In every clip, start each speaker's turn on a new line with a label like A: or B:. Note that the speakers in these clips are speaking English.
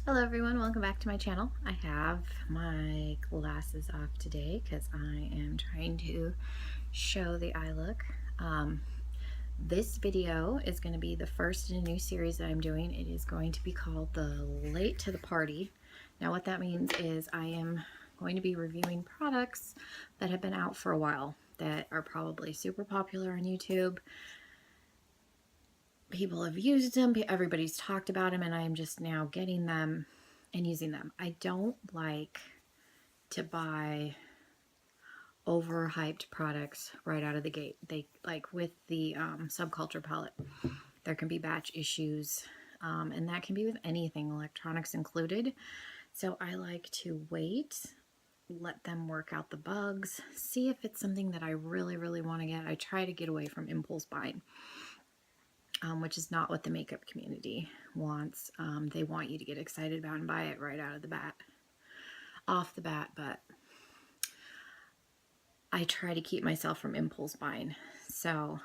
A: Hello everyone, welcome back to my channel. I have my glasses off today because I am trying to show the eye look. This video is going to be the first in a new series that I'm doing. It is going to be called the Late to the Party. Now what that means is I am going to be reviewing products that have been out for a while that are probably super popular on YouTube. People have used them, everybody's talked about them, and I am just now getting them and using them. I don't like to buy overhyped products right out of the gate. They, like with the Subculture palette, there can be batch issues, and that can be with anything, electronics included. So I like to wait, let them work out the bugs, see if it's something that I really want to get. I try to get away from impulse buying. Which is not what the makeup community wants. They want you to get excited about and buy it right out of the bat, off the bat, but I try to keep myself from impulse buying. So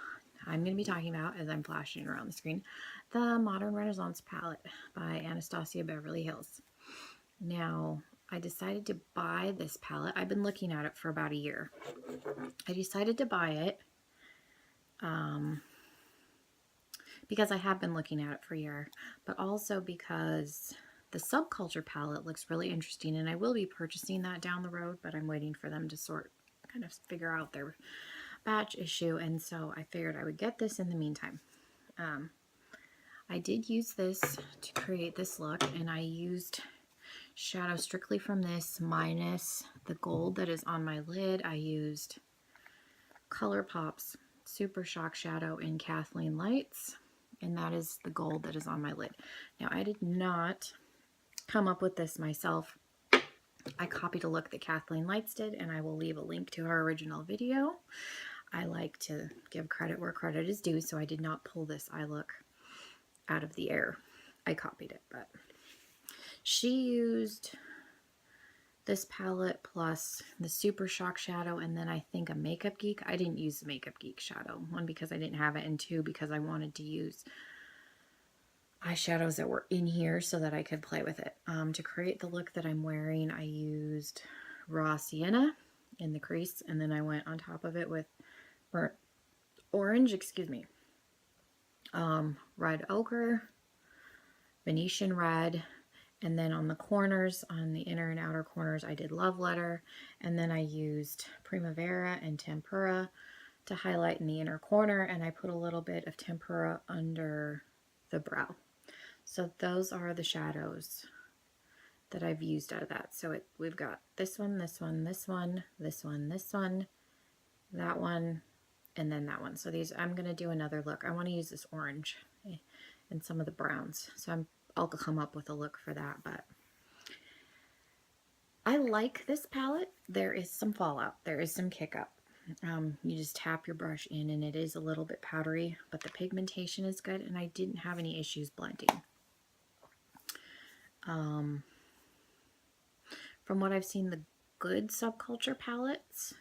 A: I'm going to be talking about, as I'm flashing around the screen, the Modern Renaissance palette by Anastasia Beverly Hills. Now, I decided to buy this palette. I've been looking at it for about a year. I decided to buy it because I have been looking at it for a year, but also because the Subculture palette looks really interesting, and I will be purchasing that down the road, but I'm waiting for them to kind of figure out their batch issue, and so I figured I would get this in the meantime. I did use this to create this look, and I used shadow strictly from this minus the gold that is on my lid. I used ColourPop's Super Shock Shadow in Kathleen Lights, and that is the gold that is on my lid. Now, I did not come up with this myself. I copied a look that Kathleen Lights did, and I will leave a link to her original video. I like to give credit where credit is due, so I did not pull this eye look out of the air. I copied it, but she used this palette plus the Super Shock Shadow, and then I think a Makeup Geek. I didn't use the Makeup Geek shadow. One, because I didn't have it, and two, because I wanted to use eyeshadows that were in here so that I could play with it. To create the look that I'm wearing, I used Raw Sienna in the crease, and then I went on top of it with burnt orange, red ochre, Venetian red, and then on the corners, on the inner and outer corners, I did Love Letter, and then I used Primavera and Tempera to highlight in the inner corner, and I put a little bit of Tempera under the brow. So those are the shadows that I've used out of that. So we've got this one, this one, this one, this one, this one, that one, and then that one. So these, I'm going to do another look. I want to use this orange and some of the browns. So I'll come up with a look for that, but I like this palette. There is some fallout. There is some kick up. You just tap your brush in, and it is a little bit powdery, but the pigmentation is good, and I didn't have any issues blending. From what I've seen, the good Subculture palettes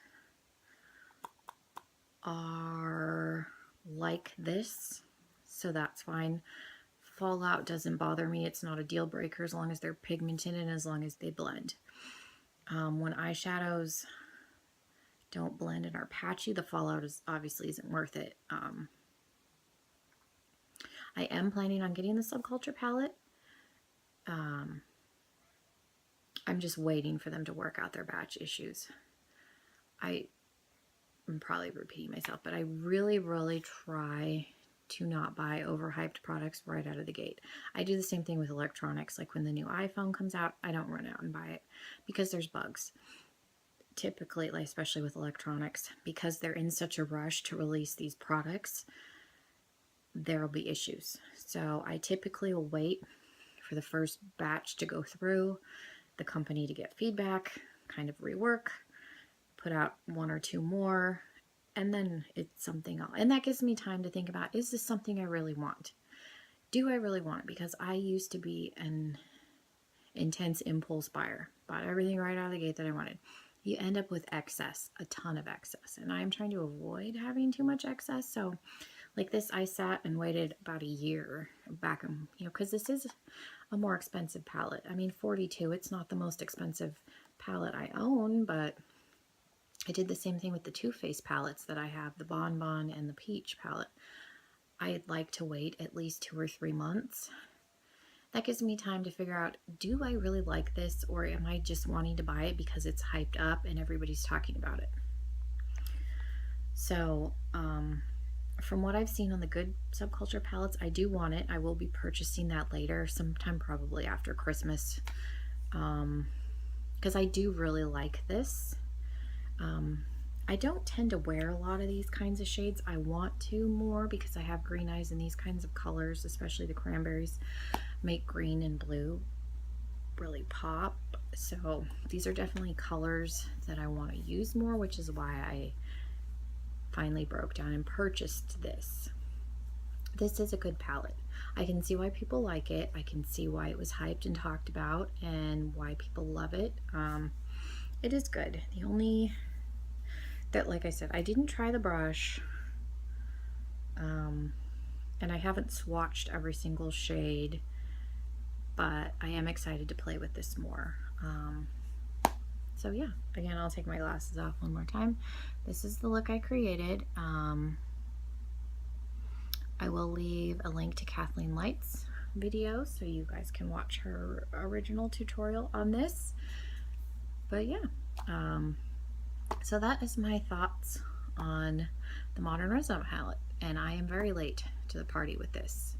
A: are like this, so that's fine. Fallout doesn't bother me. It's not a deal breaker as long as they're pigmented and as long as they blend. When eyeshadows don't blend and are patchy, the fallout obviously isn't worth it. I am planning on getting the Subculture palette. I'm just waiting for them to work out their batch issues. I'm probably repeating myself, but I really try to not buy overhyped products right out of the gate. I do the same thing with electronics. Like when the new iPhone comes out, I don't run out and buy it because there's bugs. Typically, like especially with electronics, because they're in such a rush to release these products, there will be issues. So I typically will wait for the first batch to go through, the company to get feedback, kind of rework, put out one or two more, and then it's something else. And that gives me time to think about, is this something I really want? Do I really want it? Because I used to be an intense impulse buyer. Bought everything right out of the gate that I wanted. You end up with excess, a ton of excess. And I'm trying to avoid having too much excess. So like this, I sat and waited about a year back, because this is a more expensive palette. I mean, 42, it's not the most expensive palette I own, but I did the same thing with the Too Faced palettes that I have, the Bonbon and the Peach palette. I'd like to wait at least 2 or 3 months. That gives me time to figure out, do I really like this, or am I just wanting to buy it because it's hyped up and everybody's talking about it? So, from what I've seen on the Good Subculture palettes, I do want it. I will be purchasing that later, sometime probably after Christmas, because I do really like this. I don't tend to wear a lot of these kinds of shades. I want to more because I have green eyes, and these kinds of colors, especially the cranberries, make green and blue really pop. So these are definitely colors that I want to use more, which is why I finally broke down and purchased this. This is a good palette. I can see why people like it. I can see why it was hyped and talked about and why people love it. It is good. The only that, like I said, I didn't try the brush, and I haven't swatched every single shade, but I am excited to play with this more. So yeah, again, I'll take my glasses off one more time. This is the look I created. I will leave a link to Kathleen Light's video so you guys can watch her original tutorial on this. But yeah, so that is my thoughts on the Modern Resin palette, and I am very late to the party with this.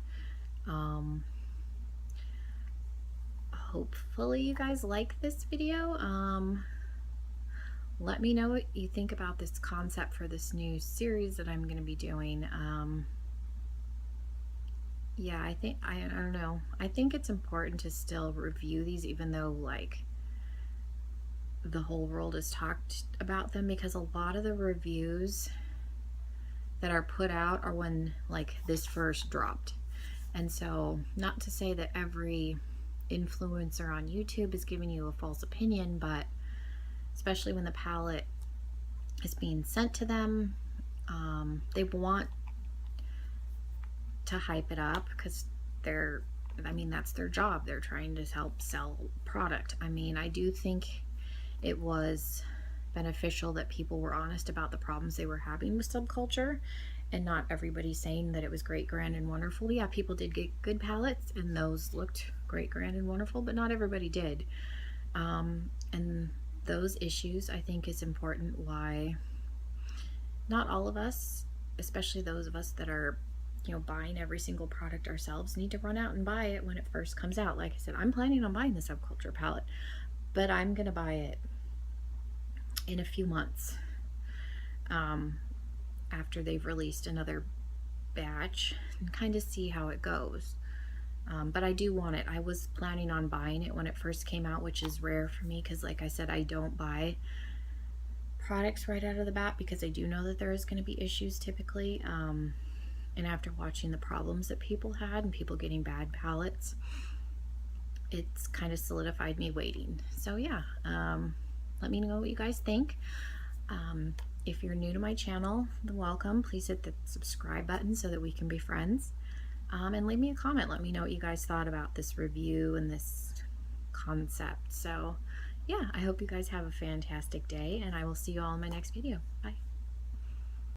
A: Hopefully you guys like this video. Let me know what you think about this concept for this new series that I'm going to be doing. Yeah, I don't know. I think it's important to still review these, even though like the whole world has talked about them, because a lot of the reviews that are put out are when like this first dropped. And so, not to say that every influencer on YouTube is giving you a false opinion, but especially when the palette is being sent to them, they want to hype it up because that's their job. They're trying to help sell product. I mean, I do think it was beneficial that people were honest about the problems they were having with subculture, and not everybody saying that it was great, grand, and wonderful. Yeah, people did get good palettes, and those looked great, grand, and wonderful, but not everybody did. And those issues, I think, is important. Why not all of us, especially those of us that are, buying every single product ourselves, need to run out and buy it when it first comes out. Like I said, I'm planning on buying the Subculture palette, but I'm gonna buy it in a few months, after they've released another batch, and kind of see how it goes. But I do want it. I was planning on buying it when it first came out, which is rare for me because, like I said, I don't buy products right out of the bat because I do know that there is going to be issues typically. And after watching the problems that people had and people getting bad palettes, it's kind of solidified me waiting. So yeah, let me know what you guys think. If you're new to my channel, welcome. Please hit the subscribe button so that we can be friends. And leave me a comment. Let me know what you guys thought about this review and this concept. So yeah, I hope you guys have a fantastic day, and I will see you all in my next video. Bye.